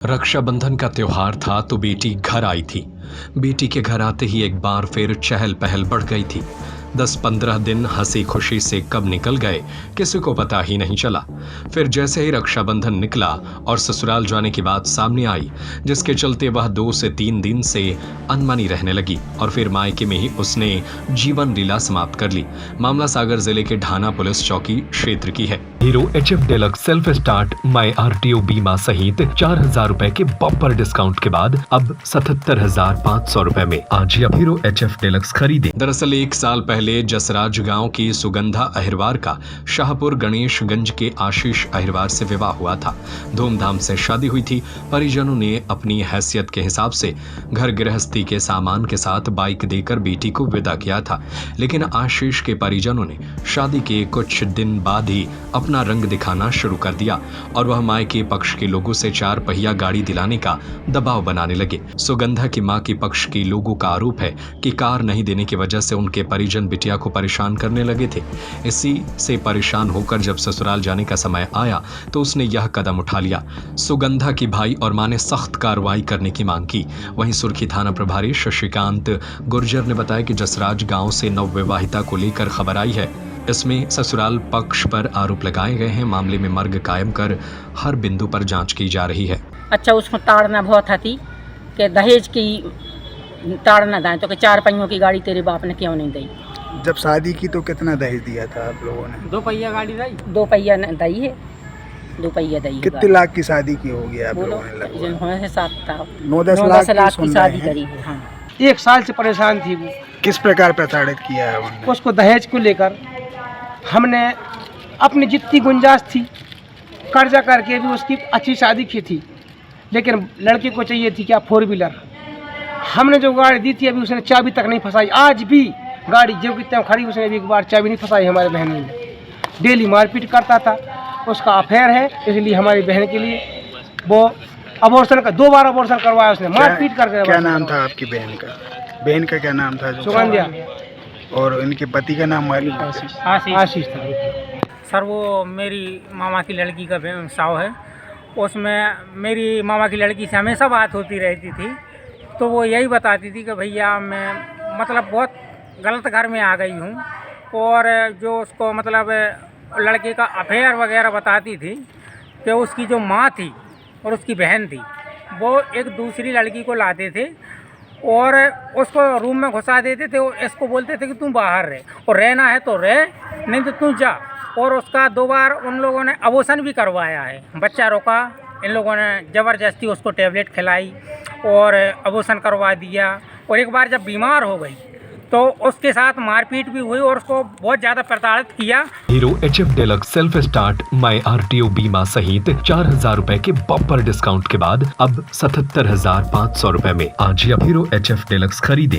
रक्षाबंधन का त्योहार था तो बेटी घर आई थी। बेटी के घर आते ही एक बार फिर चहल पहल बढ़ गई थी। 10-15 दिन हंसी खुशी से कब निकल गए किसी को पता ही नहीं चला। फिर जैसे ही रक्षाबंधन निकला और ससुराल जाने की बात सामने आई, जिसके चलते वह 2 से 3 दिन से अनमनी रहने लगी और फिर मायके में ही उसने जीवन लीला समाप्त कर ली। मामला सागर जिले के ढाना पुलिस चौकी क्षेत्र की है। Hero HF deluxe self start my RTO बीमा सहित 4,000 रुपए के बम्पर डिस्काउंट के बाद अब 77,500 रुपए में आज ही अब हीरो HF डेलक्स खरीदे। दरअसल 1 साल पहले जसराज गांव की सुगंधा अहिरवार का शाहपुर गणेशगंज के आशीष अहिरवार से विवाह हुआ था। धूमधाम से शादी हुई थी। परिजनों ने अपनी हैसियत के हिसाब से घर गृहस्थी के सामान के साथ बाइक देकर बेटी को विदा किया था, लेकिन आशीष के परिजनों ने शादी के कुछ दिन बाद ही अपना रंग दिखाना शुरू कर दिया और वह मायके पक्ष के लोगों से 4 पहिया गाड़ी दिलाने का दबाव बनाने लगे। सुगंधा की मां के पक्ष के लोगों का आरोप है कि कार नहीं देने की वजह से उनके परिजन बिटिया को परेशान करने लगे थे। इसी से परेशान होकर जब ससुराल जाने का समय आया तो उसने यह कदम उठा लिया। सुगंधा की भाई और मां ने सख्त कार्रवाई करने की मांग की। वहीं सुर्खी थाना प्रभारी शशिकांत गुर्जर ने बताया कि जसराज गांव से नवविवाहिता को लेकर खबर आई है। इसमें ससुराल पक्ष पर आरोप लगाए गए हैं। मामले में मर्ग कायम कर हर बिंदु पर जांच की जा रही है। अच्छा, उसमें ताड़ना बहुत थी कि दहेज की ताड़ना दाएं तो कि 4 पहियों की गाड़ी तेरे बाप ने क्यों नहीं दी। जब शादी की तो कितना दहेज दिया था आप लोगों ने? 2 पहिया गाड़ी दी, 2 पहिया दी है, 2 पहिया दी है। कितने लाख की शादी की होगी आप लोगों ने? लगभग 9-10 लाख की शादी करी है। हाँ। 1 साल से परेशान थी वो। किस प्रकार प्रताड़ित किया है उन्होंने? उसको दहेज को लेकर हमने अपनी जितनी गुंजाइश थी कर्जा करके भी उसकी अच्छी शादी की थी, लेकिन लड़के को चाहिए थी क्या 4 व्हीलर। हमने जो गाड़ी दी थी अभी उसने चाबी तक नहीं फंसाई। आज भी गाड़ी जो कि त्यों खड़ी उसने भी एक बार चाबी नहीं फंसाई। हमारे बहन ने डेली मारपीट करता था। उसका अफेयर है, इसलिए हमारी बहन के लिए वो अबॉर्शन का 2 बार अबॉर्शन करवाया उसने मारपीट करके। क्या नाम था आपकी बहन का? बहन का क्या नाम था? सुगंधिया। और इनके पति का नाम मालूम? आशीष था। सर वो मेरी मामा की लड़की का साव है। उसमें मेरी मामा की लड़की से हमेशा बात होती रहती थी, तो वो यही बताती थी कि भैया मैं मतलब बहुत गलत घर में आ गई हूँ। और जो उसको मतलब लड़के का अफेयर वगैरह बताती थी कि उसकी जो माँ थी और उसकी बहन थी वो एक दूसरी लड़की को लाते थे और उसको रूम में घुसा देते थे और इसको बोलते थे कि तू बाहर रह और रहना है तो रह, नहीं तो तू जा। और उसका 2 बार उन लोगों ने अबॉर्शन भी करवाया है। बच्चा रोका, इन लोगों ने ज़बरदस्ती उसको टेबलेट खिलाई और अबॉर्शन करवा दिया। और एक बार जब बीमार हो गई तो उसके साथ मारपीट भी हुई और उसको बहुत ज़्यादा प्रताड़ित किया। Hero HF deluxe self start my RTO बीमा सहित 4,000 रुपए के बम्पर डिस्काउंट के बाद अब 77,500 रुपए में आज ही अब हीरो HF डेलक्स खरीदे।